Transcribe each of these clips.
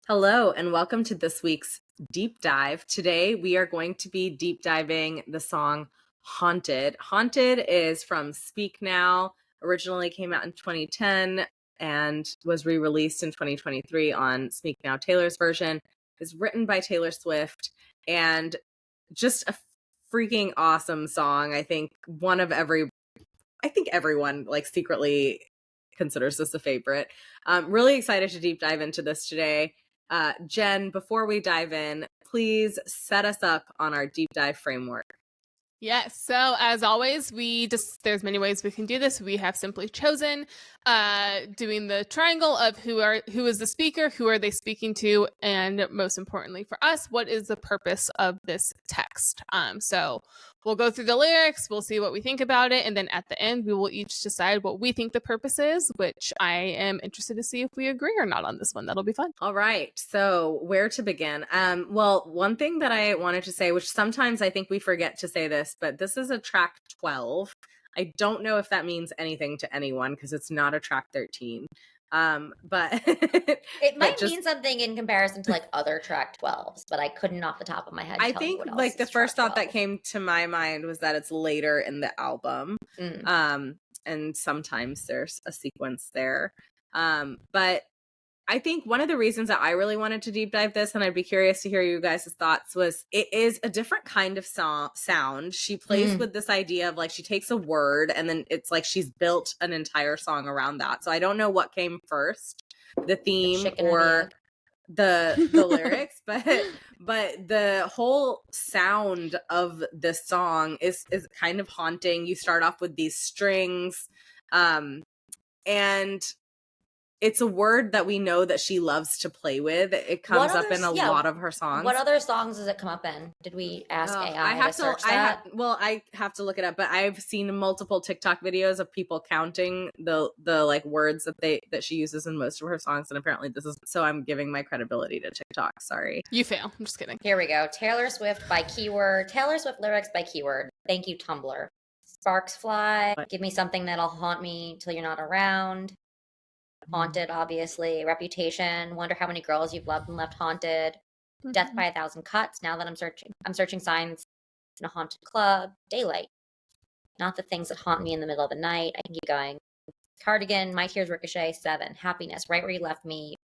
Hello, and welcome to this week's deep dive. Today, we are going to be deep diving the song Haunted. Haunted is from Speak Now, originally came out in 2010 and was re-released in 2023 on Speak Now Taylor's version. It's written by Taylor Swift and just a freaking awesome song. I think everyone like secretly considers this a favorite. Really excited to deep dive into this today. Jen, before we dive in, please set us up on our deep dive framework. Yes. So as always, there's many ways we can do this. We have simply chosen doing the triangle of who is the speaker, who are they speaking to, and most importantly for us, what is the purpose of this text. So we'll go through the lyrics, we'll see what we think about it, and then at the end we will each decide what we think the purpose is, which I am interested to see if we agree or not on this one. That'll be fun. All right. So where to begin? Well, one thing that I wanted to say, which sometimes I think we forget to say this, but this is a track 12. I don't know if that means anything to anyone because it's not a track 13. But it might mean something in comparison to like other track 12s, but I couldn't off the top of my head. I think like the first thought that came to my mind was that it's later in the album. And sometimes there's a sequence there. But I think one of the reasons that I really wanted to deep dive this, and I'd be curious to hear you guys' thoughts, was it is a different kind of sound. She plays with this idea of like she takes a word and then it's like she's built an entire song around that. So I don't know what came first, the theme or the lyrics, but the whole sound of this song is kind of haunting. You start off with these strings, and it's a word that we know that she loves to play with. It comes up in a lot of her songs. What other songs does it come up in? Did we ask AI to search that? I have to look it up, but I've seen multiple TikTok videos of people counting the like words that she uses in most of her songs, and apparently this is, so I'm giving my credibility to TikTok. Sorry. You fail. I'm just kidding. Here we go. Taylor Swift by keyword. Taylor Swift lyrics by keyword. Thank you, Tumblr. Sparks fly. Give me something that'll haunt me till you're not around. Haunted, obviously. Reputation. Wonder how many girls you've loved and left haunted. Death by 1,000 cuts. Now that I'm searching signs in a haunted club. Daylight. Not the things that haunt me in the middle of the night. I can keep going. Cardigan. My tears ricochet. 7. Happiness. Right where you left me.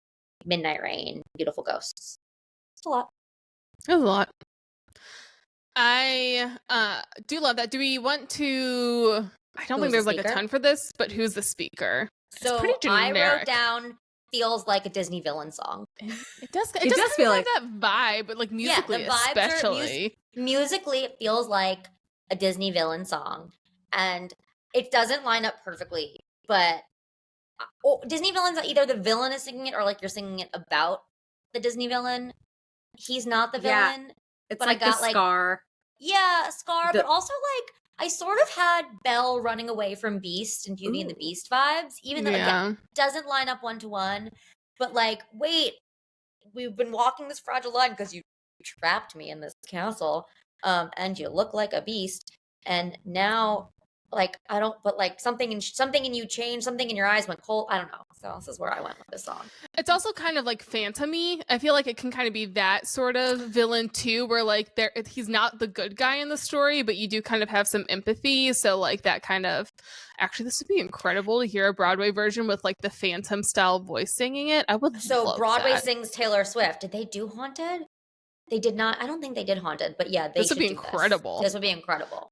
Midnight rain. Beautiful ghosts. It's a lot. It was a lot. I do love that. Do we want to? I don't think there's like a ton for this, but who's the speaker? So pretty generic. I wrote down feels like a Disney villain song. It does feel like that vibe, but like musically, especially. Musically, it feels like a Disney villain song, and it doesn't line up perfectly. But Disney villains, either the villain is singing it or like you're singing it about the Disney villain. He's not the villain. It's but like I got the Scar. Yeah, Scar, but also like I sort of had Belle running away from Beast and Beauty and the Beast vibes, even though it doesn't line up one-to-one. But like, wait, we've been walking this fragile line because you trapped me in this castle, and you look like a beast, and now like I don't, but like something in you changed, something in your eyes went cold. I don't know. So this is where I went with this song. It's also kind of like Phantom-y. I feel like it can kind of be that sort of villain too, where like he's not the good guy in the story, but you do kind of have some empathy. So like that kind of, actually, this would be incredible to hear a Broadway version with like the Phantom style voice singing it. I would. So Broadway sings Taylor Swift. Did they do Haunted? They did not. I don't think they did Haunted, but yeah, this would be incredible. This would be incredible.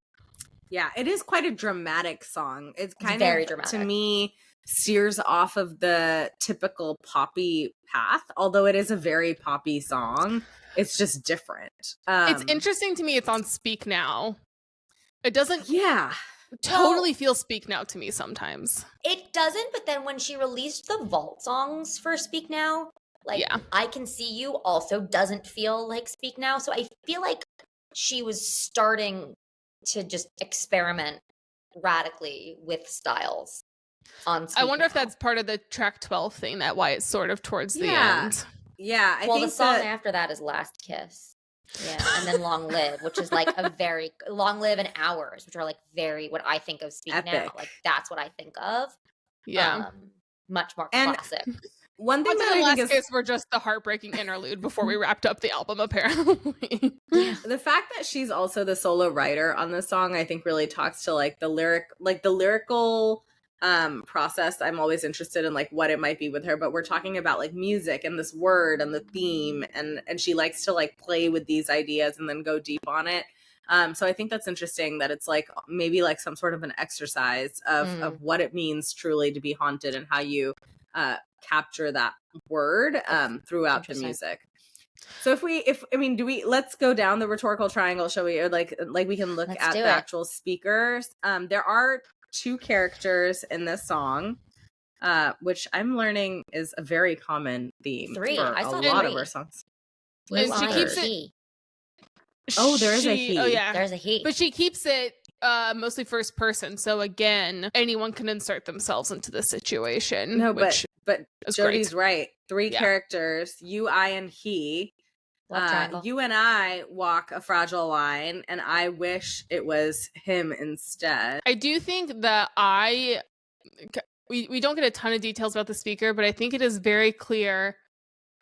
Yeah, it is quite a dramatic song. It's very dramatic. To me, steers off of the typical poppy path, although it is a very poppy song. It's just different. It's interesting to me it's on Speak Now. It doesn't totally feel Speak Now to me sometimes. It doesn't, but then when she released the vault songs for Speak Now, like I Can See You also doesn't feel like Speak Now. So I feel like she was starting to just experiment radically with styles on Speak I wonder Now. if that's part of the track 12 thing, that why it's sort of towards the end. Yeah, I think the song that... after that is Last Kiss. Yeah, and then Long Live, which is like a very Long Live and Hours, which are like very what I think of Speak Now. Like that's what I think of. Yeah. Much more classic. one thing that in I last think is case, we're just the heartbreaking interlude before we wrapped up the album, apparently. the fact that she's also the solo writer on this song, I think really talks to like the lyrical process. I'm always interested in like what it might be with her, but we're talking about like music and this word and the theme, and she likes to like play with these ideas and then go deep on it. So I think that's interesting that it's like maybe like some sort of an exercise of what it means truly to be haunted and how you capture that word throughout the music. So let's go down the rhetorical triangle, shall we? Or like we can look at the actual speakers. There are 2 characters in this song, which I'm learning is a very common theme 3. for a lot of our songs. And she keeps it. Oh, there is a he. Oh, yeah. There's a he. But she keeps it mostly first person. So again, anyone can insert themselves into the situation. No, but Jody's right. 3 Yeah. characters, you, I, and he. You and I walk a fragile line, and I wish it was him instead. I do think that we don't get a ton of details about the speaker, but I think it is very clear,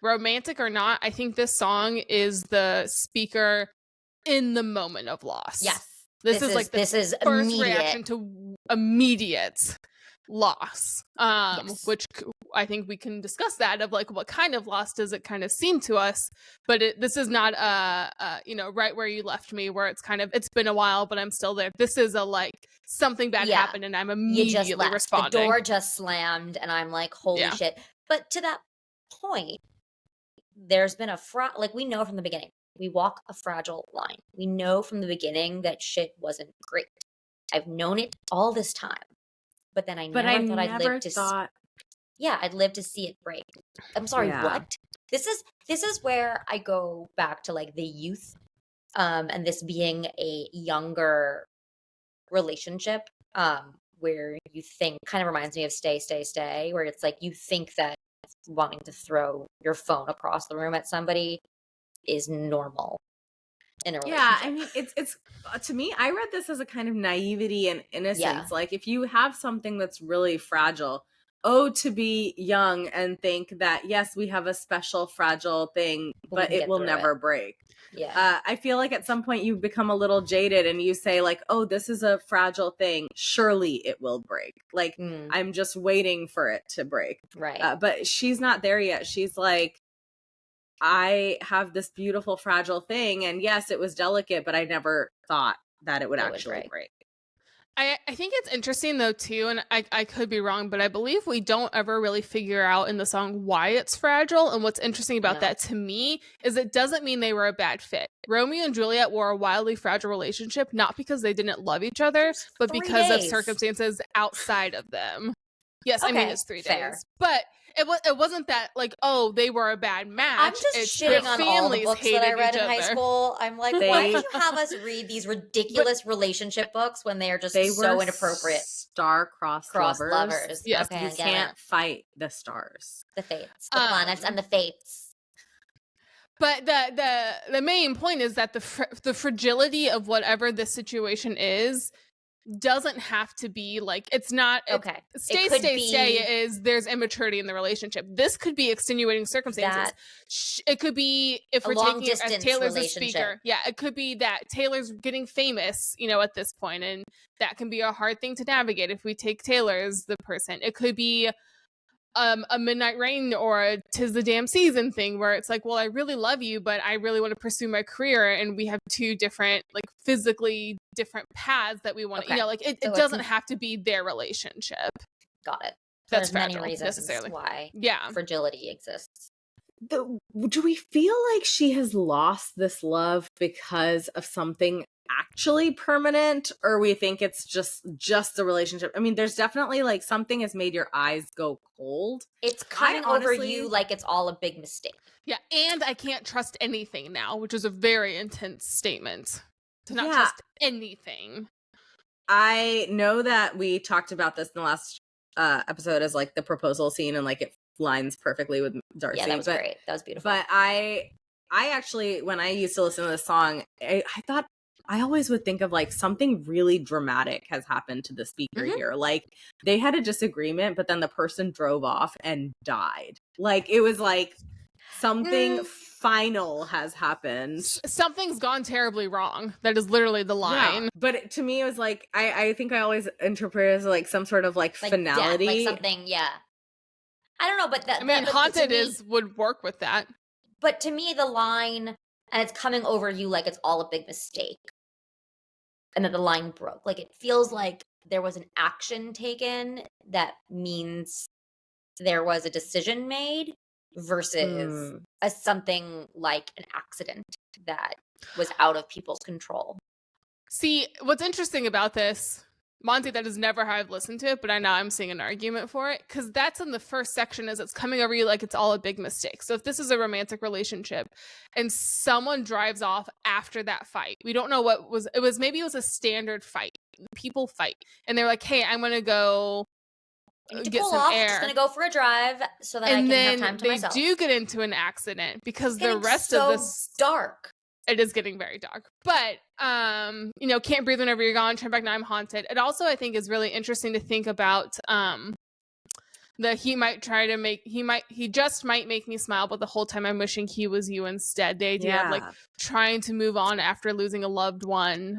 romantic or not, I think this song is the speaker in the moment of loss. Yes. This is first immediate reaction to immediate loss. Yes. Which I think we can discuss that of like what kind of loss does it kind of seem to us, but this is not right where you left me, where it's kind of it's been a while but I'm still there. This is a like something bad happened and I'm immediately responding. The door just slammed and I'm like, holy shit. But to that point, there's been like we know from the beginning, we walk a fragile line. We know from the beginning that shit wasn't great. I've known it all this time. But then I never thought I'd live to I'd live to see it break. I'm sorry, what? This is where I go back to like the youth, and this being a younger relationship, where you think, kind of reminds me of Stay, Stay, Stay, where it's like you think that wanting to throw your phone across the room at somebody is normal in a relationship. Yeah, I mean, it's to me, I read this as a kind of naivety and innocence. Yeah. Like if you have something that's really fragile, to be young and think that, yes, we have a special fragile thing, but it will never break. Yeah. I feel like at some point you become a little jaded and you say like, oh, this is a fragile thing. Surely it will break. Like I'm just waiting for it to break. Right. But she's not there yet. She's like, I have this beautiful fragile thing, and yes, it was delicate, but I never thought that it would actually break. I think it's interesting though too, and I could be wrong, but I believe we don't ever really figure out in the song why it's fragile. And what's interesting about that to me is it doesn't mean they were a bad fit. Romeo and Juliet were a wildly fragile relationship, not because they didn't love each other, but because of circumstances outside of them. Yes, okay, I mean it's 3 days, but it wasn't that like, oh, they were a bad match. I'm just shitting on all the books that I read in high school. I'm like, why did you have us read these ridiculous relationship books when they are just so inappropriate? Star-crossed lovers. Yes, okay, you can't fight the stars, the fates, the planets, and the fates. But the main point is that the fragility of whatever this situation is doesn't have to be like, it's not okay. Stay is there's immaturity in the relationship. This could be extenuating circumstances. It could be, if we're taking it as Taylor's a speaker, it could be that Taylor's getting famous, at this point, and that can be a hard thing to navigate if we take Taylor as the person. It could be a Midnight Rain or a 'Tis the Damn Season thing, where it's like, well, I really love you, but I really want to pursue my career, and we have 2 different, like, physically different paths that we want to, like, it doesn't have to be their relationship. Got it. That's many reasons why fragility exists. Do we feel like she has lost this love because of something actually permanent, or we think it's just the relationship? I mean, there's definitely like something has made your eyes go cold. It's coming over you like it's all a big mistake. Yeah, and I can't trust anything now, which is a very intense statement. To not trust anything. I know that we talked about this in the last episode as like the proposal scene, and like it lines perfectly with Darcy. Yeah, that was great. That was beautiful. But I actually, when I used to listen to this song, I thought I always would think of like something really dramatic has happened to the speaker here. Like they had a disagreement, but then the person drove off and died. Like it was like something final has happened. Something's gone terribly wrong. That is literally the line. Yeah, but to me, it was like, I think I always interpret it as like some sort of like finality. Death, like something, yeah. I don't know, but that. I mean, haunted would work with that. But to me, the line, and it's coming over you like it's all a big mistake. And that the line broke. Like it feels like there was an action taken that means there was a decision made versus something like an accident that was out of people's control. See, what's interesting about this, Monty, that is never how I've listened to it, but I'm seeing an argument for it, because that's in the first section as it's coming over you like it's all a big mistake. So if this is a romantic relationship and someone drives off after that fight, we don't know what was, maybe it was a standard fight. People fight. And they're like, hey, I'm going to go get some air. I'm just going to go for a drive so that I can have time to myself. And then they do get into an accident because the rest of this... dark. It is getting very dark. But, can't breathe whenever you're gone, turn back now, I'm haunted. It also, I think, is really interesting to think about that he just might make me smile, but the whole time I'm wishing he was you instead. The idea of like trying to move on after losing a loved one.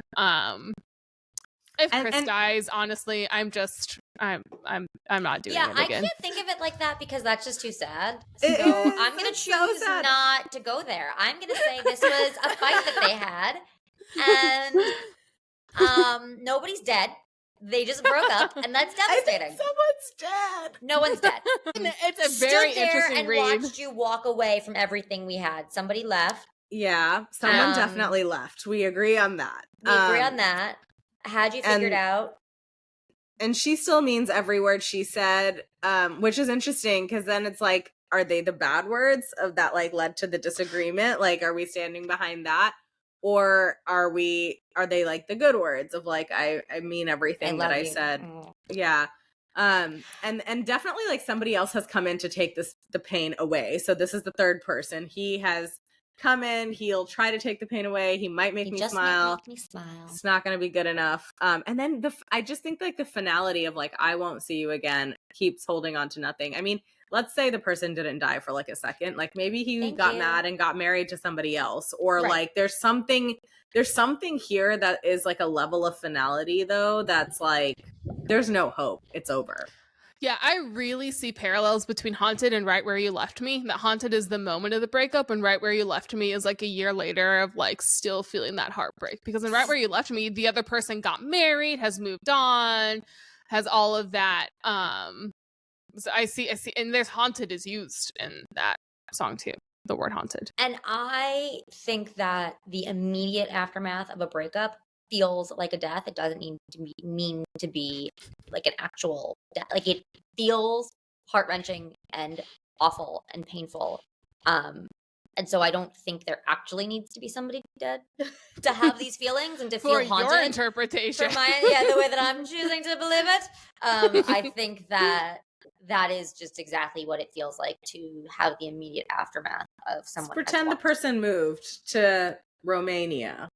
If Chris dies, honestly, I'm not doing it again. I can't think of it like that because that's just too sad. So I'm going to choose not to go there. I'm going to say this was a fight that they had, and nobody's dead. They just broke up, and that's devastating. I think someone's dead. No one's dead. It's a very interesting read. And watched you walk away from everything we had. Somebody left. Yeah, someone definitely left. We agree on that. We agree on that. Had you figured out? And she still means every word she said, which is interesting because then it's like, are they the bad words of that like led to the disagreement? Like, are we standing behind that? Or are they like the good words of like, I mean everything that I said. Yeah. And definitely like somebody else has come in to take the pain away. So this is the third person. He has come in, he'll try to take the pain away. He might make me smile. It's not going to be good enough. And then I just think like the finality of like, I won't see you again keeps holding on to nothing. I mean, let's say the person didn't die for like a second. Like maybe he got mad and got married to somebody else, or like there's something here that is like a level of finality though. That's like, there's no hope. It's over. Yeah, I really see parallels between Haunted and Right Where You Left Me. That Haunted is the moment of the breakup, and Right Where You Left Me is like a year later of like still feeling that heartbreak. Because in Right Where You Left Me, the other person got married, has moved on, has all of that. So I see, and there's Haunted is used in that song too. The word haunted. And I think that the immediate aftermath of a breakup feels like a death. It doesn't mean to be like an actual death. Like it feels heart-wrenching and awful and painful. And so I don't think there actually needs to be somebody dead to have these feelings and to feel haunted. For your interpretation. The way that I'm choosing to believe it. I think that is just exactly what it feels like to have the immediate aftermath of someone. Let's pretend the person moved to Romania.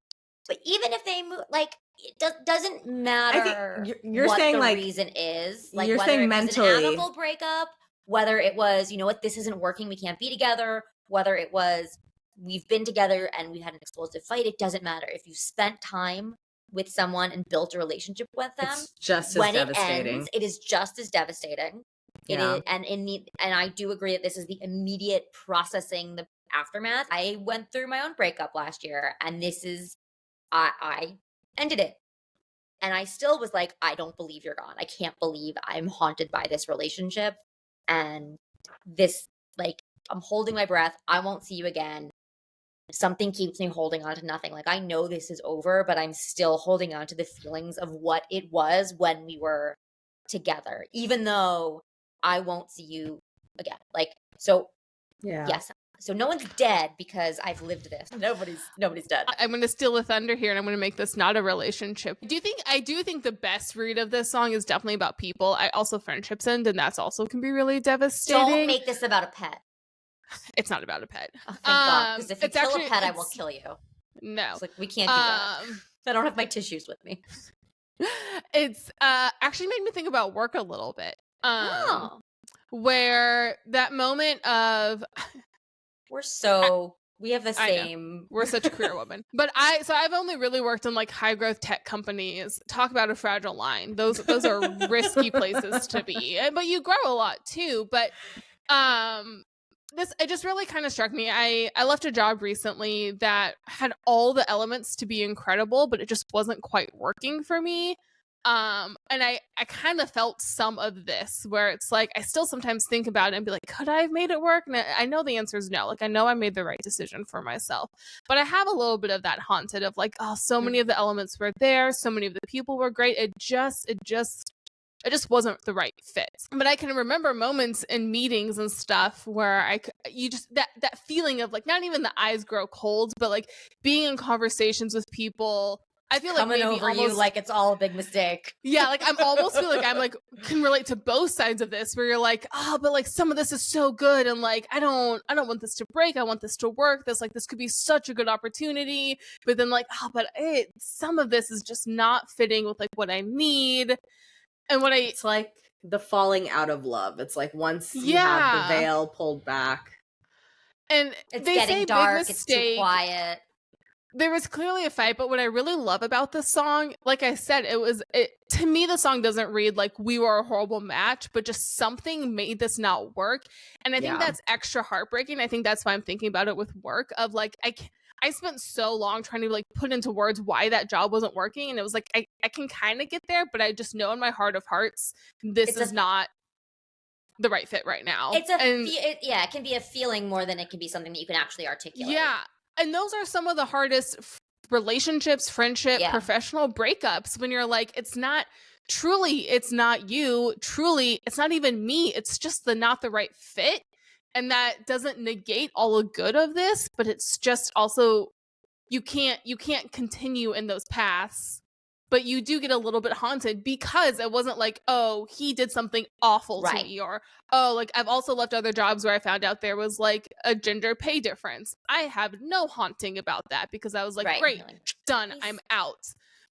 But even if they move, like, it doesn't matter you're what saying, the like, reason is. Like, you're whether saying it mentally. was an amicable breakup, whether it was, you know what, this isn't working, we can't be together, whether it was, we've been together and we've had an explosive fight, it doesn't matter. If you spent time with someone and built a relationship with them, it's just as when devastating. It ends, it is just as devastating. Yeah. It is, and I do agree that this is the immediate processing the aftermath. I went through my own breakup last year, and this is, I ended it. And I still was like, I don't believe you're gone. I can't believe I'm haunted by this relationship. And this, like, I'm holding my breath. I won't see you again. Something keeps me holding on to nothing. Like, I know this is over, but I'm still holding on to the feelings of what it was when we were together, even though I won't see you again. Like, so, yes. So no one's dead because I've lived this. Nobody's dead. I'm going to steal the thunder here, and I'm going to make this not a relationship. I do think the best read of this song is definitely about people. I also friendships end, and that's also can be really devastating. Don't make this about a pet. It's not about a pet. Oh, thank God. Because if you kill a pet, I will kill you. No. It's like, we can't do that. I don't have my tissues with me. It's actually made me think about work a little bit. Oh. Where that moment of We have the same. We're such a career woman. But I've only really worked in like high growth tech companies. Talk about a fragile line. Those are risky places to be. But you grow a lot too. But it just really kind of struck me. I left a job recently that had all the elements to be incredible, but it just wasn't quite working for me. And I kind of felt some of this where it's like I still sometimes think about it and be like, could I have made it work? And I know the answer is no. Like I know I made the right decision for myself, but I have a little bit of that haunted of like, oh, so many of the elements were there, so many of the people were great. It just wasn't the right fit. But I can remember moments in meetings and stuff where that feeling of like not even the eyes grow cold, but like being in conversations with people. I feel like coming maybe over almost, you like it's all a big mistake. Yeah, like I'm almost feel like I'm like can relate to both sides of this where you're like, oh, but like some of this is so good and like I don't want this to break. I want this to work. This could be such a good opportunity. But then like, oh, but some of this is just not fitting with like what I need. And it's like the falling out of love. It's like once you have the veil pulled back. And it's they getting say dark, it's too quiet. There was clearly a fight, but what I really love about this song, like I said, to me, the song doesn't read like we were a horrible match, but just something made this not work. And I think that's extra heartbreaking. I think that's why I'm thinking about it with work of like, I spent so long trying to like put into words why that job wasn't working. And it was like, I can kind of get there, but I just know in my heart of hearts, this is not the right fit right now. It can be a feeling more than it can be something that you can actually articulate. Yeah. And those are some of the hardest relationships, friendship, professional breakups when you're like, it's not you. Truly, it's not even me. It's just not the right fit. And that doesn't negate all the good of this, but it's just also you can't continue in those paths. But you do get a little bit haunted because it wasn't like, oh, he did something awful to me, or, oh, like I've also left other jobs where I found out there was like a gender pay difference. I have no haunting about that because I was like, great, done, I'm out.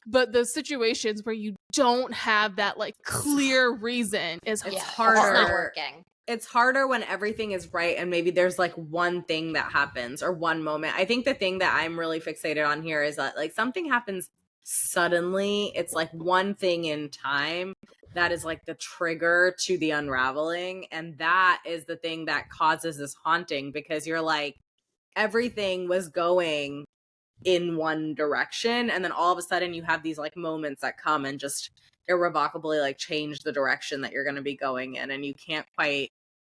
But the situations where you don't have that like clear reason is harder. It's not working. It's harder when everything is right and maybe there's like one thing that happens or one moment. I think the thing that I'm really fixated on here is that like something happens suddenly. It's like one thing in time that is like the trigger to the unraveling, and that is the thing that causes this haunting because you're like everything was going in one direction and then all of a sudden you have these like moments that come and just irrevocably like change the direction that you're going to be going in, and you can't quite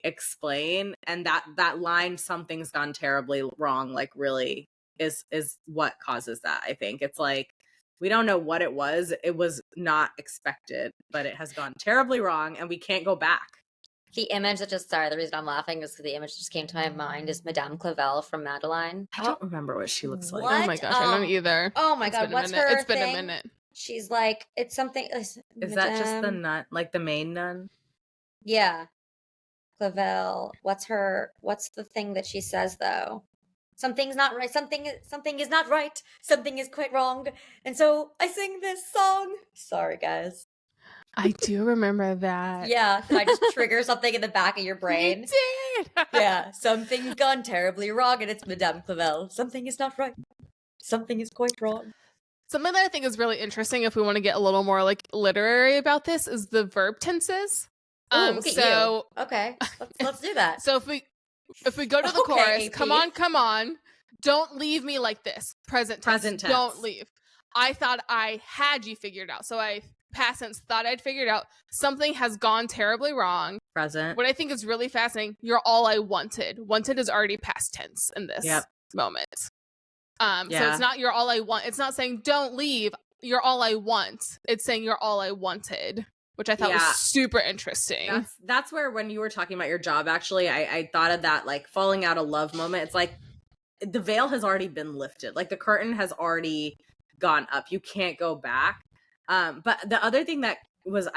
explain. And that line, something's gone terribly wrong, like really is what causes that. I think it's like we don't know what it was not expected, but it has gone terribly wrong and we can't go back. The image that the reason I'm laughing is because the image that just came to my mind is Madame Clavel from Madeline. I don't remember what she looks like. Oh my gosh, I don't either. Oh my god, what's her It's thing? been a minute. She's like, it's something. Is that just the nun, like the main nun? Yeah. Clavel. What's the thing that she says though? Something's not right. Something is not right. Something is quite wrong. And so I sing this song. Sorry, guys. I do remember that. Yeah, I just trigger something in the back of your brain. You did. Yeah, something's gone terribly wrong, and it's Madame Clavel. Something is not right. Something is quite wrong. Something that I think is really interesting, if we want to get a little more like literary about this, is the verb tenses. Look at you. Okay, let's do that. So if we go to the chorus, AP. come on, don't leave me like this. Present tense. Don't leave. I thought I had you figured out. So past tense, thought I'd figured out. Something has gone terribly wrong. Present. What I think is really fascinating, you're all I wanted. Wanted is already past tense in this moment. So it's not you're all I want. It's not saying don't leave. You're all I want. It's saying you're all I wanted, which I thought was super interesting. That's where when you were talking about your job, actually, I thought of that like falling out of love moment. It's like the veil has already been lifted. Like the curtain has already gone up. You can't go back. But the other thing that was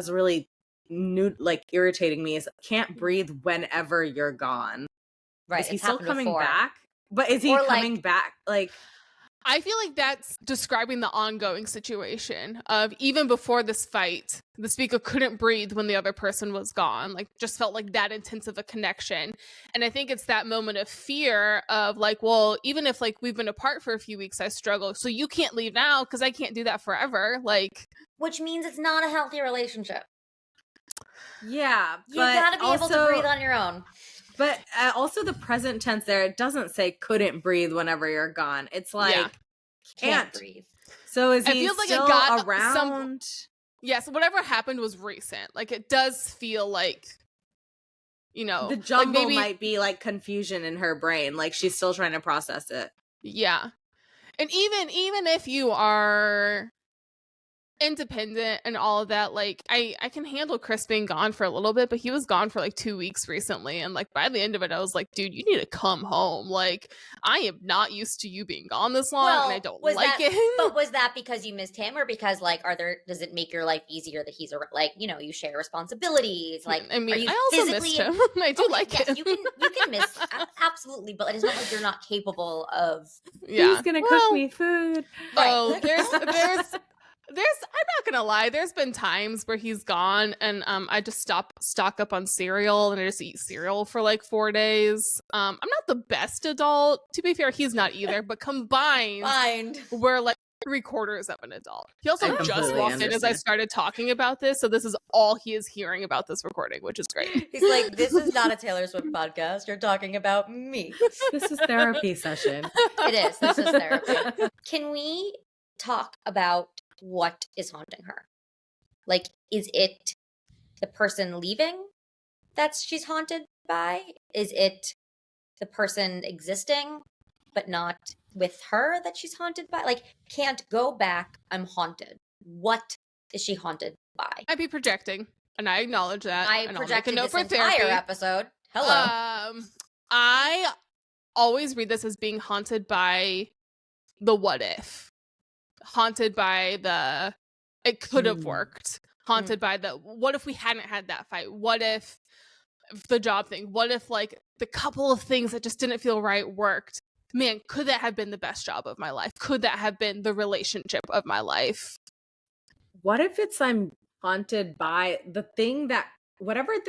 really new, like irritating me is can't breathe whenever you're gone. Right. Is he still coming back? But is he coming back? Like, I feel like that's describing the ongoing situation of even before this fight, the speaker couldn't breathe when the other person was gone. Like, just felt like that intense of a connection. And I think it's that moment of fear of like, well, even if like we've been apart for a few weeks, I struggle. So you can't leave now because I can't do that forever. Like, which means it's not a healthy relationship. Yeah, you gotta be able to breathe on your own. But also the present tense there, it doesn't say couldn't breathe whenever you're gone. It's like can't breathe. So is he still around? Yes, whatever happened was recent. Like, it does feel like, you know, the jumble like maybe, might be like confusion in her brain. Like she's still trying to process it. Yeah. And even if you are independent and all of that, like I can handle Chris being gone for a little bit, but he was gone for like 2 weeks recently, and like by the end of it I was like, dude, you need to come home. Like, I am not used to you being gone this long, and I don't like it. But was that because you missed him, or because like does it make your life easier that he's like, you know, you share responsibilities? Like, I mean, I also missed him. I do like him. You can miss absolutely, but it's not like you're not capable of. Who's gonna cook me food? Oh, I'm not gonna lie, there's been times where he's gone and I just stock up on cereal and I just eat cereal for like 4 days. I'm not the best adult, to be fair, he's not either, but combined we're like 3/4 of an adult. He also just walked in as I started talking about this, so this is all he is hearing about this recording, which is great. He's like, this is not a Taylor Swift podcast, you're talking about me. This is therapy session. This is therapy. Can we talk about what is haunting her? Like, is it the person leaving that she's haunted by? Is it the person existing but not with her that she's haunted by? Like, can't go back, I'm haunted. What is she haunted by? I'd be projecting, and I acknowledge that. I projected this entire episode. Hello. I always read this as being haunted by the what if. Haunted by the it could have worked. Haunted by the what if we hadn't had that fight? What if the job thing? What if like the couple of things that just didn't feel right worked? Man, could that have been the best job of my life? Could that have been the relationship of my life? What if I'm haunted by the thing that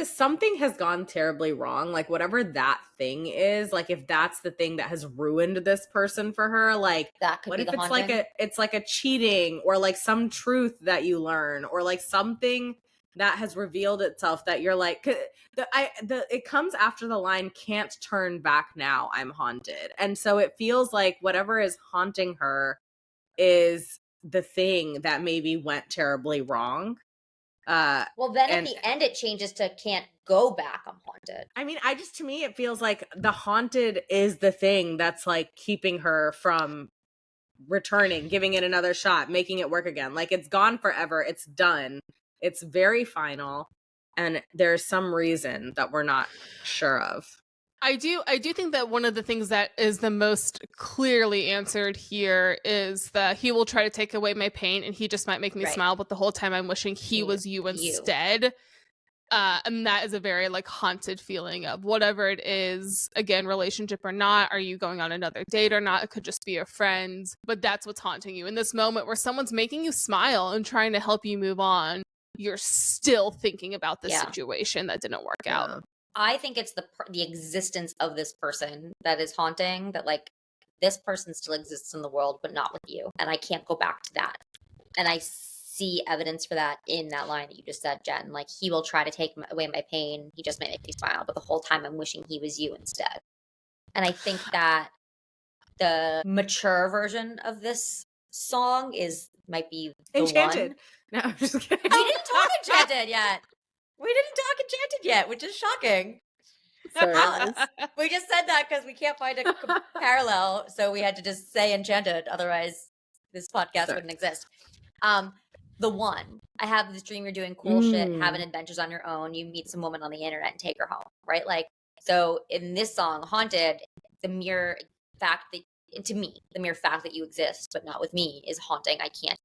something has gone terribly wrong, like whatever that thing is, like if that's the thing that has ruined this person for her, like that could what be if the it's haunting? like a cheating or like some truth that you learn or like something that has revealed itself that you're like it comes after the line can't turn back now, I'm haunted. And so it feels like whatever is haunting her is the thing that maybe went terribly wrong. Well, then at the end it changes to can't go back, I'm haunted. I mean, to me it feels like the haunted is the thing that's like keeping her from returning, giving it another shot, making it work again. Like it's gone forever, it's done, it's very final, and there's some reason that we're not sure of. I do think that one of the things that is the most clearly answered here is that he will try to take away my pain and he just might make me smile, but the whole time I'm wishing he was you instead. And that is a very like haunted feeling of whatever it is, again, relationship or not, are you going on another date or not? It could just be a friend, but that's what's haunting you in this moment where someone's making you smile and trying to help you move on. You're still thinking about this situation that didn't work out. I think it's the existence of this person that is haunting, that like this person still exists in the world, but not with you. And I can't go back to that. And I see evidence for that in that line that you just said, Jen. Like, he will try to take away my pain. He just might make me smile. But the whole time I'm wishing he was you instead. And I think that the mature version of this song might be the Enchanted. One. No, I'm just kidding. We didn't talk Enchanted yet. We didn't talk Enchanted yet, which is shocking. We just said that because we can't find a parallel, so we had to just say Enchanted. Otherwise, this podcast wouldn't exist. The One. I have this dream you're doing cool shit, having adventures on your own. You meet some woman on the internet and take her home, right? Like, so in this song, Haunted, the mere fact that, to me, the mere fact that you exist, but not with me, is haunting. I can't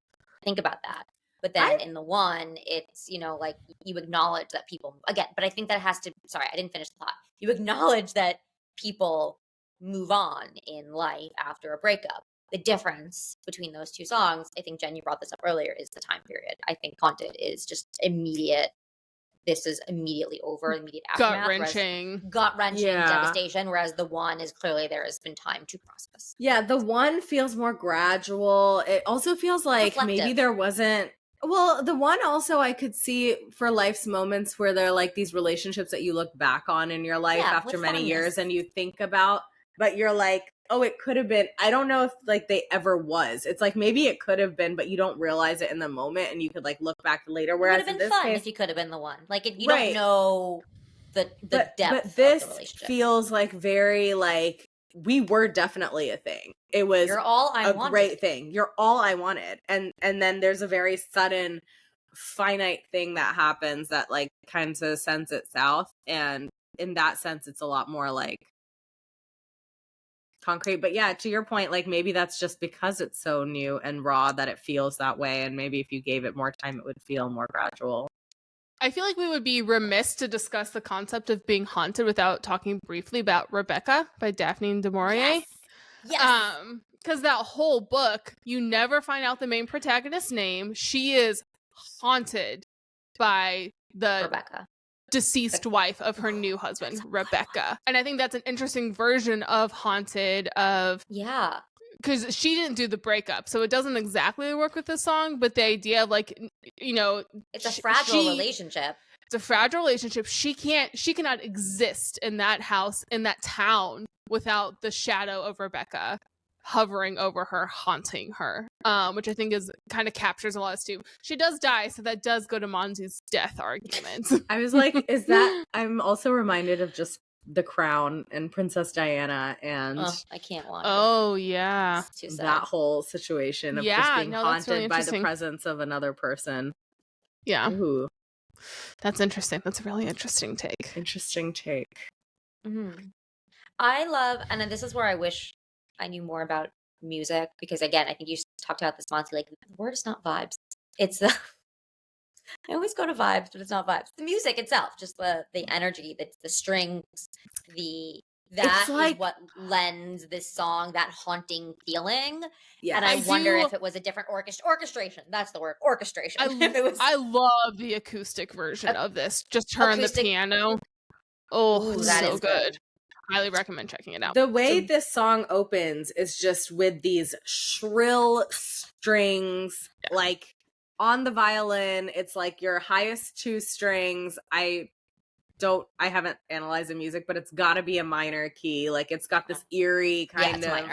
think about that. But then in the One, it's, you know, like you acknowledge that people, again, but I think that has to, sorry, I didn't finish the thought. You acknowledge that people move on in life after a breakup. the difference between those two songs, I think, Jen, you brought this up earlier, is the time period. I think Haunted is just immediate. This is immediately over, immediate aftermath. Gut-wrenching Yeah. devastation, whereas the one is clearly there has been time to process. Yeah, the one feels more gradual. It also feels like maybe there wasn't. Well, the one also I could see for life's moments where they're like these relationships that you look back on in your life after many years and you think about, but you're like, oh, it could have been. I don't know if like they ever was. It's like maybe it could have been, but you don't realize it in the moment, and you could like look back later. Whereas it would have been fun case, if you could have been the one. Like you don't know the depth but this of the relationship. Feels like very like we were definitely a thing. It was You're all I wanted. Great thing. You're all I wanted. And then there's a very sudden finite thing that happens that like kind of sends it south. And in that sense, it's a lot more like concrete. But yeah, to your point, like maybe that's just because it's so new and raw that it feels that way. And maybe if you gave it more time, it would feel more gradual. I feel like we would be remiss to discuss the concept of being haunted without talking briefly about Rebecca by Daphne du Maurier. Yes. Because that whole book, you never find out the main protagonist's name. She is haunted by the Rebecca, deceased wife of her new husband, Rebecca. And I think that's an interesting version of haunted of... Yeah. Because she didn't do the breakup, so it doesn't exactly work with the song, but the idea of like, you know, it's a fragile relationship. It's a fragile relationship. She cannot exist in that house, in that town, without the shadow of Rebecca hovering over her, haunting her, which I think is kind of captures a lot of too. She does die, so that does go to Monzi's death argument. I was like, is that... I'm also reminded of just The Crown and Princess Diana and I can't watch it. Yeah. It's too sad. That whole situation of just being haunted really by the presence of another person. Yeah. Ooh. That's interesting. That's a really interesting take. Mm-hmm. I love, and this is where I wish I knew more about music, because again, I think you talked about this, Monty, like the word is not vibes. It's the I always go to vibes, but it's not vibes. The music itself, just the energy, the strings, that is what lends this song that haunting feeling. Yeah, and I wonder if it was a different orchestration. That's the word, orchestration. I love the acoustic version of this. Just her and the piano. Oh, it's so good. Highly recommend checking it out. The way this song opens is just with these shrill strings, like on the violin. It's like your highest two strings. I haven't analyzed the music, but it's got to be a minor key. Like it's got this eerie kind of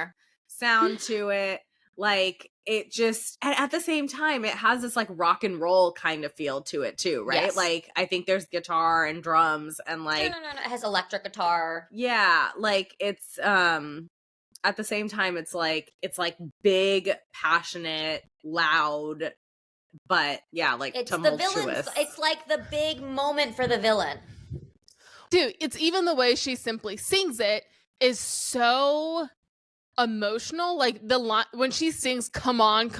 sound to it. Like it just, and at the same time, it has this like rock and roll kind of feel to it too, right? Yes. Like I think there's guitar and drums and like no, it has electric guitar. Yeah, like it's at the same time it's like big, passionate, loud, but yeah, like it's tumultuous. The villain. It's like the big moment for the villain. Dude, it's even the way she simply sings it is so emotional. Like the line when she sings "Come on,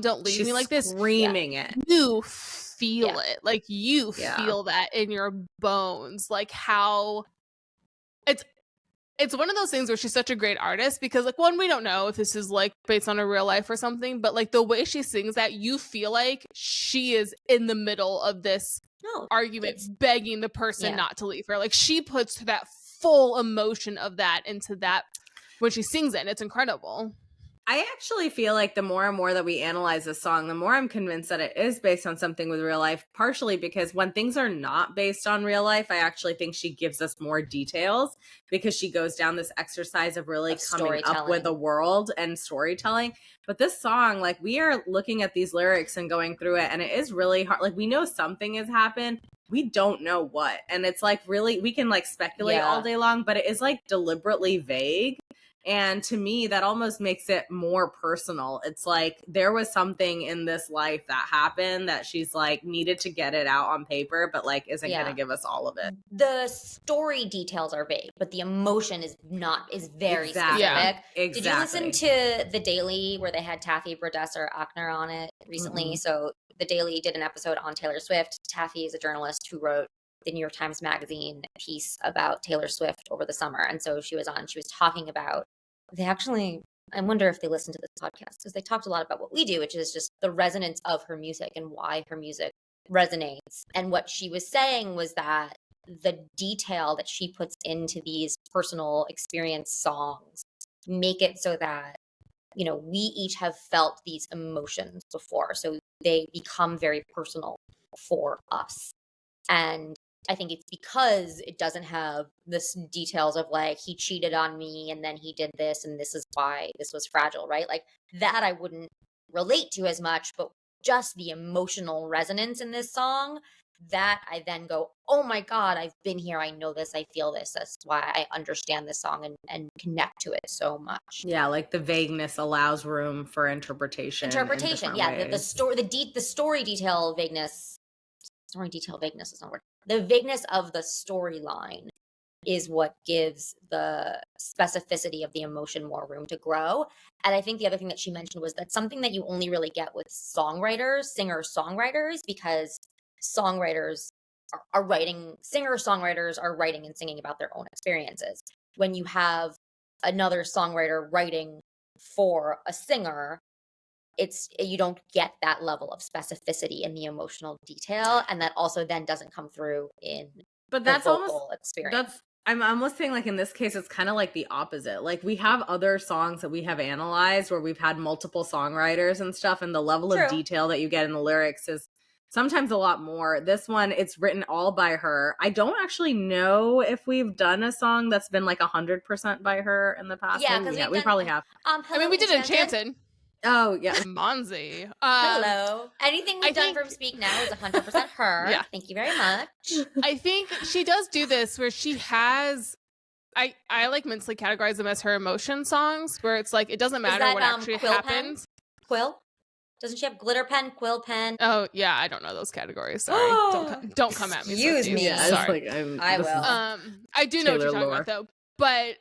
don't leave me like this," screaming it. You feel it. Like you feel that in your bones. Like how it's one of those things where she's such a great artist because like one, we don't know if this is like based on her real life or something, but like the way she sings that, you feel like she is in the middle of this argument begging the person not to leave her. Like she puts that full emotion of that into that when she sings it, and it's incredible. I actually feel like the more and more that we analyze this song, the more I'm convinced that it is based on something with real life, partially because when things are not based on real life, I actually think she gives us more details because she goes down this exercise of really coming up with a world and storytelling. But this song, like we are looking at these lyrics and going through it, and it is really hard. Like we know something has happened. We don't know what. And it's like really, we can like speculate all day long, but it is like deliberately vague. And to me, that almost makes it more personal. It's like there was something in this life that happened that she's like needed to get it out on paper, but like isn't going to give us all of it. The story details are vague, but the emotion is very specific. Yeah, exactly. Did you listen to The Daily where they had Taffy Brodesser Achner on it recently? Mm-hmm. So The Daily did an episode on Taylor Swift. Taffy is a journalist who wrote the New York Times Magazine piece about Taylor Swift over the summer. And so she was talking about, they actually I wonder if they listen to this podcast, because they talked a lot about what we do, which is just the resonance of her music and why her music resonates. And what she was saying was that the detail that she puts into these personal experience songs make it so that, you know, we each have felt these emotions before. So they become very personal for us. And I think it's because it doesn't have this details of like, he cheated on me and then he did this and this is why this was fragile, right? Like that I wouldn't relate to as much, but just the emotional resonance in this song, that I then go, oh my God, I've been here. I know this. I feel this. That's why I understand this song and connect to it so much. Yeah, like the vagueness allows room for interpretation. Yeah, the story detail vagueness. Story detail vagueness is not a word. The vagueness of the storyline is what gives the specificity of the emotion more room to grow. And I think the other thing that she mentioned was that something that you only really get with singer-songwriters, because songwriters are writing, singer-songwriters are writing and singing about their own experiences. When you have another songwriter writing for a singer, you don't get that level of specificity in the emotional detail, and that also then doesn't come through in the vocal experience. I'm almost saying, like, in this case, it's kind of like the opposite. Like, we have other songs that we have analyzed where we've had multiple songwriters and stuff, and the level of detail that you get in the lyrics is sometimes a lot more. This one, it's written all by her. I don't actually know if we've done a song that's been like 100% by her in the past. Yeah, because we probably have. I mean, we did Enchanted. Oh, yeah. Monzi. Hello. Anything we've done from Speak Now is 100% her. Yeah. Thank you very much. I think she does do this where she has, I like mentally categorize them as her emotion songs, where it's like, it doesn't matter what actually happens. Quill? Doesn't she have glitter pen, quill pen? Oh, yeah, I don't know those categories. Sorry. Don't come at me. Excuse me. Yeah, sorry. I will. I do know what you're talking about, though. But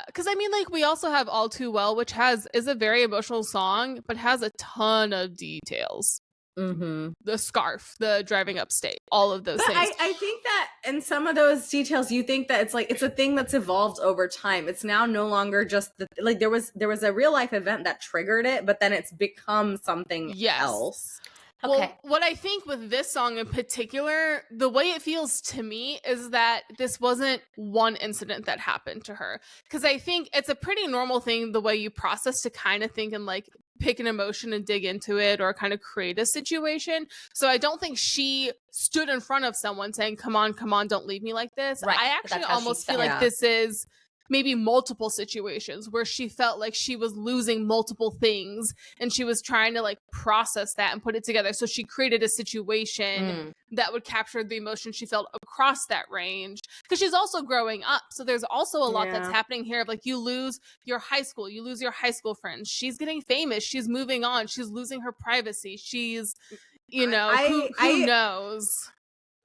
because I mean, like, we also have All Too Well, which is a very emotional song, but has a ton of details. Mm-hmm. The scarf, the driving upstate, all of those things. I think that in some of those details, you think that it's like it's a thing that's evolved over time. It's now no longer just like there was a real life event that triggered it, but then it's become something else. Okay. Well, what I think with this song in particular, the way it feels to me is that this wasn't one incident that happened to her. Because I think it's a pretty normal thing, the way you process, to kind of think and like pick an emotion and dig into it or kind of create a situation. So I don't think she stood in front of someone saying, come on, don't leave me like this. Right. I actually almost feel like this is maybe multiple situations where she felt like she was losing multiple things and she was trying to like process that and put it together. So she created a situation that would capture the emotion she felt across that range, because she's also growing up. So there's also a lot that's happening here of like, you lose your high school, you lose your high school friends. She's getting famous. She's moving on. She's losing her privacy. She's, you know, who knows?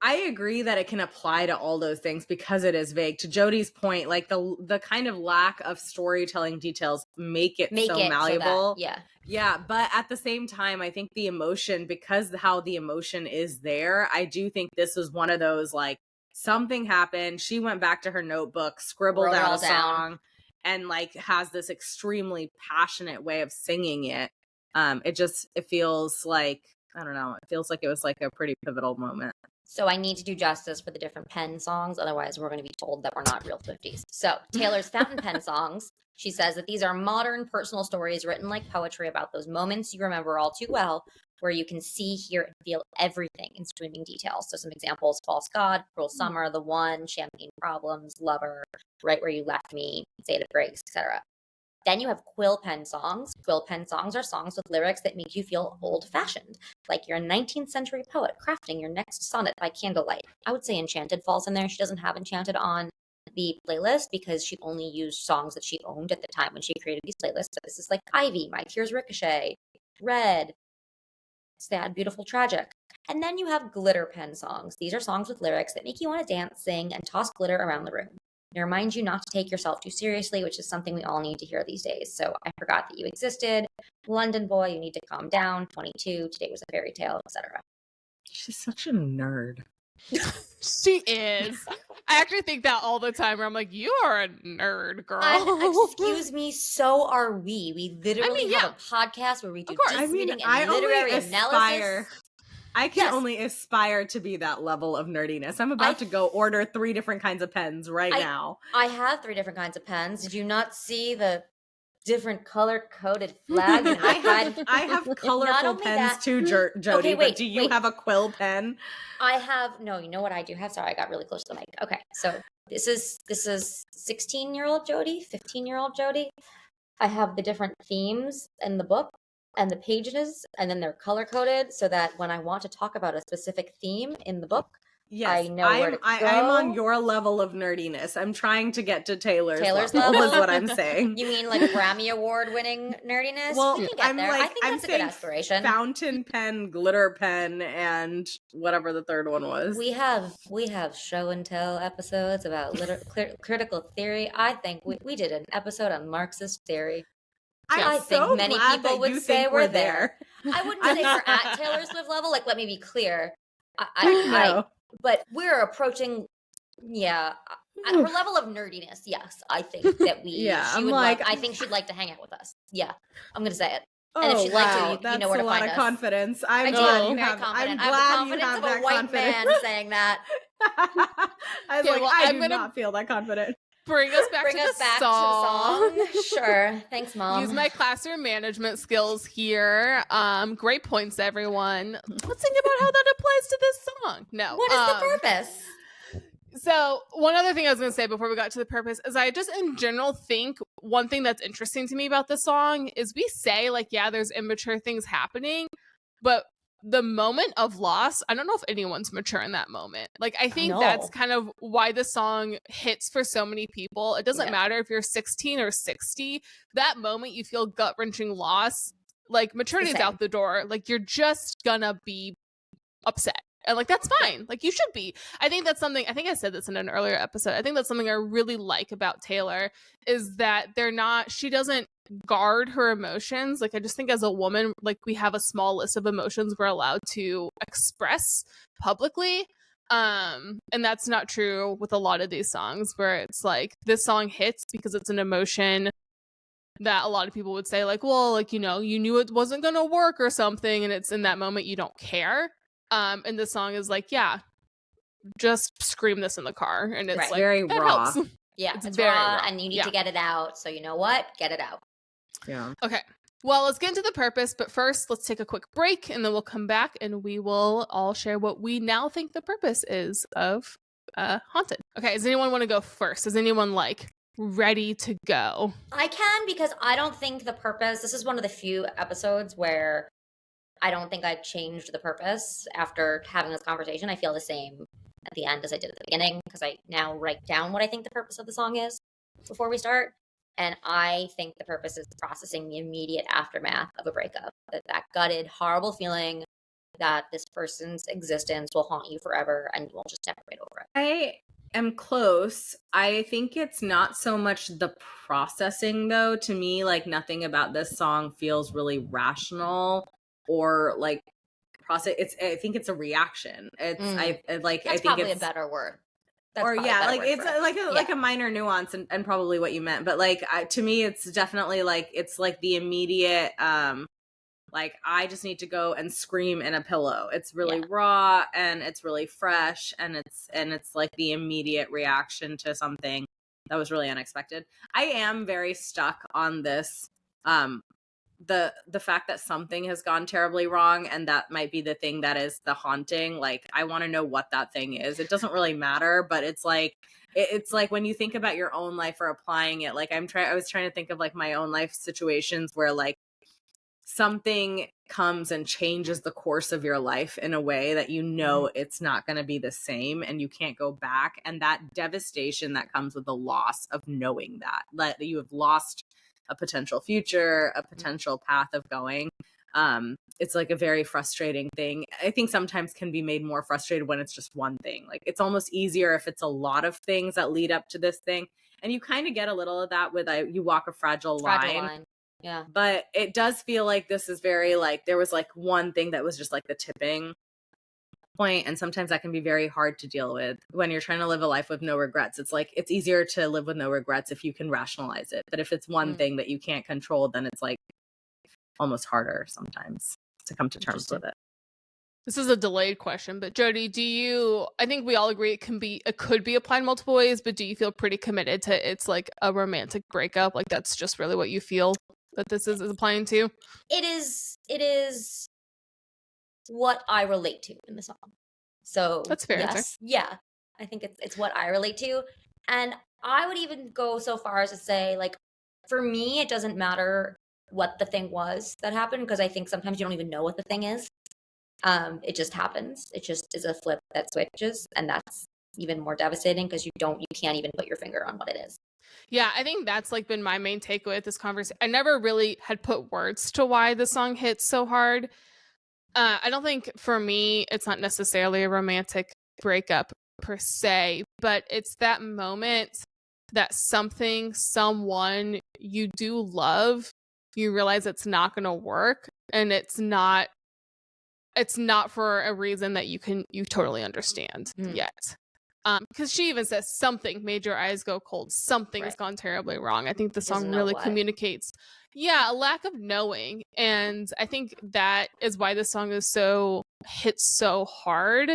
I agree that it can apply to all those things because it is vague. To Jody's point, like the kind of lack of storytelling details make it so malleable. So yeah. But at the same time, I think the emotion, because how the emotion is there, I do think this was one of those, like, something happened. She went back to her notebook, scribbled out a song, and like has this extremely passionate way of singing it. It feels like, I don't know, it feels like it was like a pretty pivotal moment. So I need to do justice for the different pen songs. Otherwise, we're going to be told that we're not real Swifties. So Taylor's fountain pen songs, she says that these are modern personal stories written like poetry about those moments you remember all too well, where you can see, hear, and feel everything in streaming details. So some examples: False God, Cruel Summer, The One, Champagne Problems, Lover, Right Where You Left Me, Say It Breaks, etc. Then you have quill pen songs. Quill pen songs are songs with lyrics that make you feel old-fashioned, like you're a 19th century poet crafting your next sonnet by candlelight. I would say Enchanted falls in there. She doesn't have Enchanted on the playlist because she only used songs that she owned at the time when she created these playlists. But this is like Ivy, My Tears Ricochet, Red, Sad, Beautiful, Tragic. And then you have glitter pen songs. These are songs with lyrics that make you want to dance, sing, and toss glitter around the room. It reminds you not to take yourself too seriously, which is something we all need to hear these days. So I forgot that you existed. London boy, you need to calm down. 22, today was a fairy tale, etc. She's such a nerd. She is. I actually think that all the time where I'm like, you are a nerd, girl. Excuse me, so are we. We literally have a podcast where we do deep reading and literary analysis. I can only aspire to be that level of nerdiness. I'm about to go order 3 different kinds of pens now. I have 3 different kinds of pens. Did you not see the different color-coded flag? I have colorful pens too, Jody. Okay, wait, but do you have a quill pen? No, you know what I do have? Sorry, I got really close to the mic. Okay, so this is 16-year-old Jody, 15-year-old Jody. I have the different themes in the book and the pages, and then they're color-coded so that when I want to talk about a specific theme in the book, yes, I know where to go. I'm on your level of nerdiness. I'm trying to get to Taylor's level is what I'm saying. You mean like Grammy Award winning nerdiness? Well, we can get there. I think that's a good aspiration. Fountain pen, glitter pen, and whatever the third one was. We have show and tell episodes about critical theory. I think we did an episode on Marxist theory. I think many people would say we're there. I wouldn't say we're at Taylor Swift level. Like, let me be clear. But we're approaching, her level of nerdiness. Yes, I think that I think she'd like to hang out with us. Yeah, I'm gonna say it. And if she'd like to, you know where to find us. That's a lot of confidence. I'm glad you have that confidence. Man saying that. I was I do not feel that confident. Bring us back to the song. Sure. Thanks, Mom. Use my classroom management skills here. Great points, everyone. Let's think about how that applies to this song. No. What is the purpose? So one other thing I was going to say before we got to the purpose is I just in general think one thing that's interesting to me about this song is we say like, yeah, there's immature things happening, but the moment of loss, I don't know if anyone's mature in that moment. Like, I think that's kind of why the song hits for so many people. It doesn't matter if you're 16 or 60. That moment you feel gut-wrenching loss, like, maturity is out the door. Like, you're just gonna be upset. And, like, that's fine. Like, you should be. I think that's something, I think I said this in an earlier episode. I think that's something I really like about Taylor is that she doesn't guard her emotions. Like, I just think as a woman, like, we have a small list of emotions we're allowed to express publicly. And that's not true with a lot of these songs where it's like this song hits because it's an emotion that a lot of people would say like, well, like, you know, you knew it wasn't going to work or something. And it's in that moment you don't care. And this song is like, yeah, just scream this in the car. And it's like, very raw. Helps. Yeah, it's very raw and you need to get it out. So you know what? Get it out. Yeah. Okay. Well, let's get into the purpose. But first, let's take a quick break and then we'll come back and we will all share what we now think the purpose is of Haunted. Okay. Does anyone want to go first? Is anyone like ready to go? I can because I don't think the purpose, this is one of the few episodes where I don't think I've changed the purpose after having this conversation. I feel the same at the end as I did at the beginning because I now write down what I think the purpose of the song is before we start. And I think the purpose is processing the immediate aftermath of a breakup. That gutted, horrible feeling that this person's existence will haunt you forever and you won't just never get over it. I am close. I think it's not so much the processing though. To me, like nothing about this song feels really rational or like process. I think it's a reaction. It's I think probably a better word. It's like a minor nuance and probably what you meant, but like to me it's definitely like it's like the immediate like I just need to go and scream in a pillow. It's really raw and it's really fresh and it's like the immediate reaction to something that was really unexpected. I am very stuck on this the fact that something has gone terribly wrong and that might be the thing that is the haunting. Like I want to know what that thing is. It doesn't really matter, but it's like when you think about your own life or applying it, like I was trying to think of like my own life situations where like something comes and changes the course of your life in a way that you know it's not going to be the same and you can't go back, and that devastation that comes with the loss of knowing that you have lost a potential future, a potential path of going. It's like a very frustrating thing. I think sometimes can be made more frustrated when it's just one thing. Like it's almost easier if it's a lot of things that lead up to this thing. And you kind of get a little of that with You Walk a Fragile Line. Yeah. But it does feel like this is very like, there was like one thing that was just like the tipping point, and sometimes that can be very hard to deal with when you're trying to live a life with no regrets. It's like it's easier to live with no regrets if you can rationalize it, but if it's one thing that you can't control, then it's like almost harder sometimes to come to terms with it. This is a delayed question, but Jody, I think we all agree it could be applied multiple ways, but do you feel pretty committed to it's like a romantic breakup? Like that's just really what you feel that this is applying to? It is what I relate to in the song. So that's fair. Yes. Yeah. I think it's what I relate to. And I would even go so far as to say, like, for me, it doesn't matter what the thing was that happened, because I think sometimes you don't even know what the thing is. It just happens. It just is a flip that switches, and that's even more devastating because you can't even put your finger on what it is. Yeah, I think that's like been my main takeaway with this conversation. I never really had put words to why the song hits so hard. I don't think for me it's not necessarily a romantic breakup per se, but it's that moment that someone you do love, you realize it's not going to work, and it's not for a reason that you totally understand yet. Because she even says something made your eyes go cold. Something's gone terribly wrong. I think the song really communicates, a lack of knowing. And I think that is why this song hits so hard.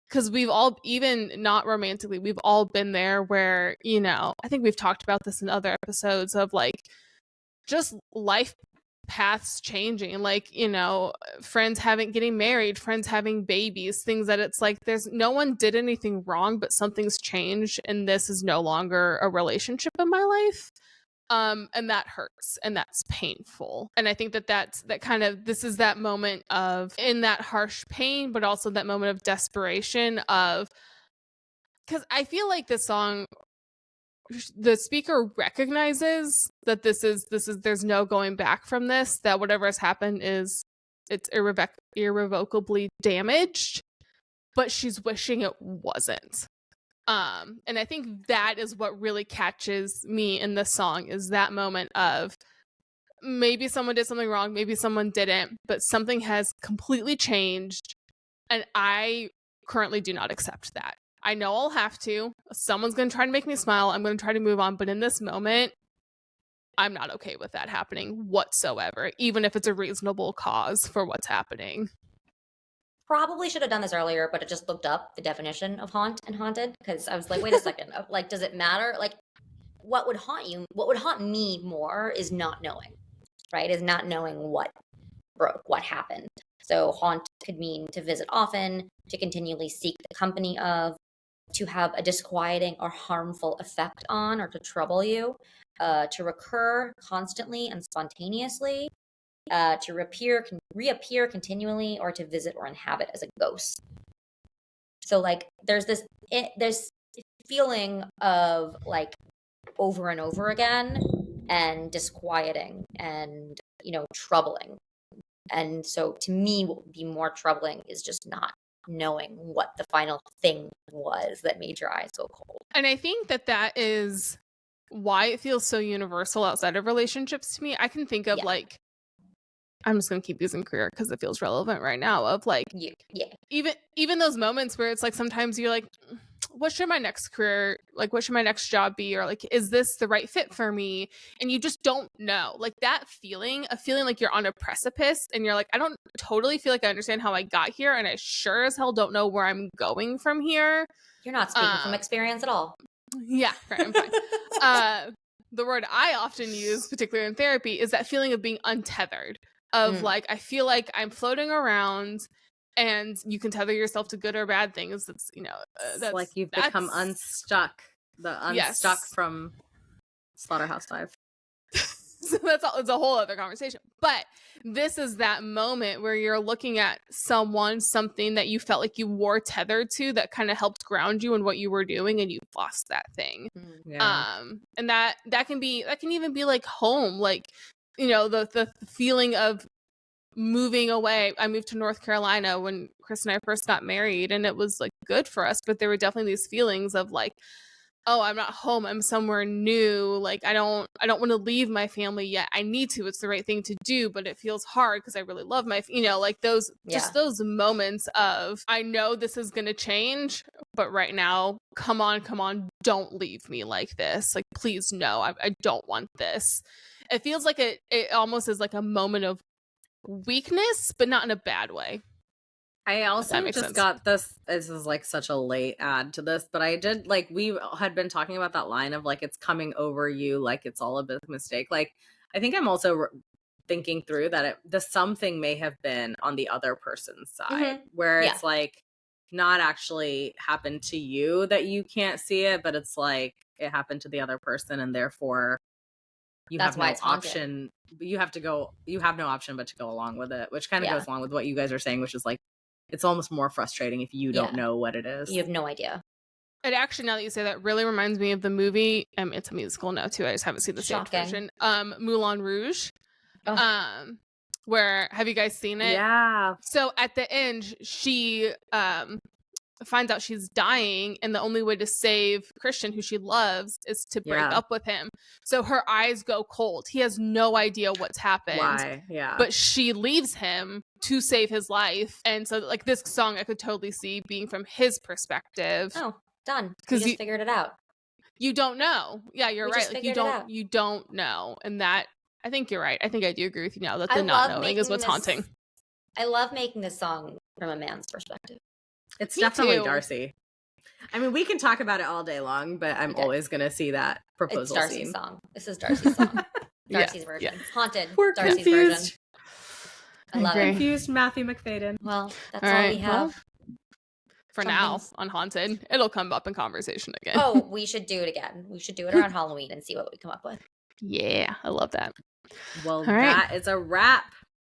Because we've all, even not romantically, we've all been there where, I think we've talked about this in other episodes of like just life paths changing, like friends getting married, friends having babies, things that it's like there's no one did anything wrong, but something's changed and this is no longer a relationship in my life, and that hurts and that's painful. And I think this is that moment of, in that harsh pain, but also that moment of desperation of, because I feel like this song, the speaker recognizes that this is there's no going back from this, that whatever has happened it's irrevocably damaged, but she's wishing it wasn't. And I think that is what really catches me in this song, is that moment of maybe someone did something wrong, maybe someone didn't, but something has completely changed, and I currently do not accept that. I know I'll have to. Someone's going to try to make me smile. I'm going to try to move on. But in this moment, I'm not okay with that happening whatsoever, even if it's a reasonable cause for what's happening. Probably should have done this earlier, but I just looked up the definition of haunt and haunted, because I was like, wait a second. Like, does it matter? Like, what would haunt you? What would haunt me more is not knowing, right? Is not knowing what broke, what happened. So haunt could mean to visit often, to continually seek the company of, to have a disquieting or harmful effect on, or to trouble you, to recur constantly and spontaneously, to reappear continually, or to visit or inhabit as a ghost. So like there's this feeling of like over and over again, and disquieting, and troubling. And so to me, what would be more troubling is just not knowing what the final thing was that made your eyes go cold. And I think that is why it feels so universal outside of relationships to me. I can think of like, I'm just going to keep using career because it feels relevant right now, of like, even those moments where it's like, sometimes you're like, what should my next career, like, what should my next job be? Or like, is this the right fit for me? And you just don't know. Like that feeling like you're on a precipice and you're like, I don't totally feel like I understand how I got here. And I sure as hell don't know where I'm going from here. You're not speaking from experience at all. Yeah, right, I'm fine. The word I often use, particularly in therapy, is that feeling of being untethered. Of like, I feel like I'm floating around, and you can tether yourself to good or bad things. It's that's like you've become unstuck. Unstuck from Slaughterhouse-Five. So it's a whole other conversation. But this is that moment where you're looking at something that you felt like you were tethered to, that kind of helped ground you in what you were doing, and you've lost that thing. Yeah. And that can even be like home, like the feeling of moving away. I moved to North Carolina when Chris and I first got married, and it was like good for us, but there were definitely these feelings of like, oh, I'm not home, I'm somewhere new, like I don't want to leave my family yet. I need to, it's the right thing to do, but it feels hard because I really love my, like those just those moments of, I know this is going to change, but right now, come on, don't leave me like this, like please, no, I don't want this. It feels like it almost is like a moment of weakness, but not in a bad way. I also just sense. got this is like such a late add to this, but I did, like, we had been talking about that line of like, it's coming over you, like it's all a big mistake. Like, I think I'm also thinking through that the something may have been on the other person's side, where it's like not actually happened to you, that you can't see it, but it's like it happened to the other person, and therefore that's why it's option. You have no option but to go along with it, which kind of goes along with what you guys are saying, which is like, it's almost more frustrating if you don't know what it is. You have no idea. It actually, now that you say that, really reminds me of the movie. It's a musical now too. I just haven't seen the stage version. Moulin Rouge. Where, have you guys seen it? Yeah. So at the end, she finds out she's dying, and the only way to save Christian, who she loves, is to break up with him. So her eyes go cold. He has no idea what's happened. Why? Yeah. But she leaves him to save his life. And so, like, this song I could totally see being from his perspective. Oh, done. Because you figured it out. You don't know. Yeah, you're right. Like, you don't know. And that, I think you're right. I think I do agree with you now that the not knowing is what's haunting. I love making this song from a man's perspective. It's definitely Darcy. I mean, we can talk about it all day long, but I'm always going to see that proposal it's Darcy's scene. Song. This is Darcy's song. Darcy's version. Yeah. Haunted. We're Darcy's confused. version. I love it. Confused Matthew McFadden. Well, that's all we have. For now, on Haunted. It'll come up in conversation again. Oh, we should do it again. We should do it around Halloween and see what we come up with. Yeah, I love that. Well, that is a wrap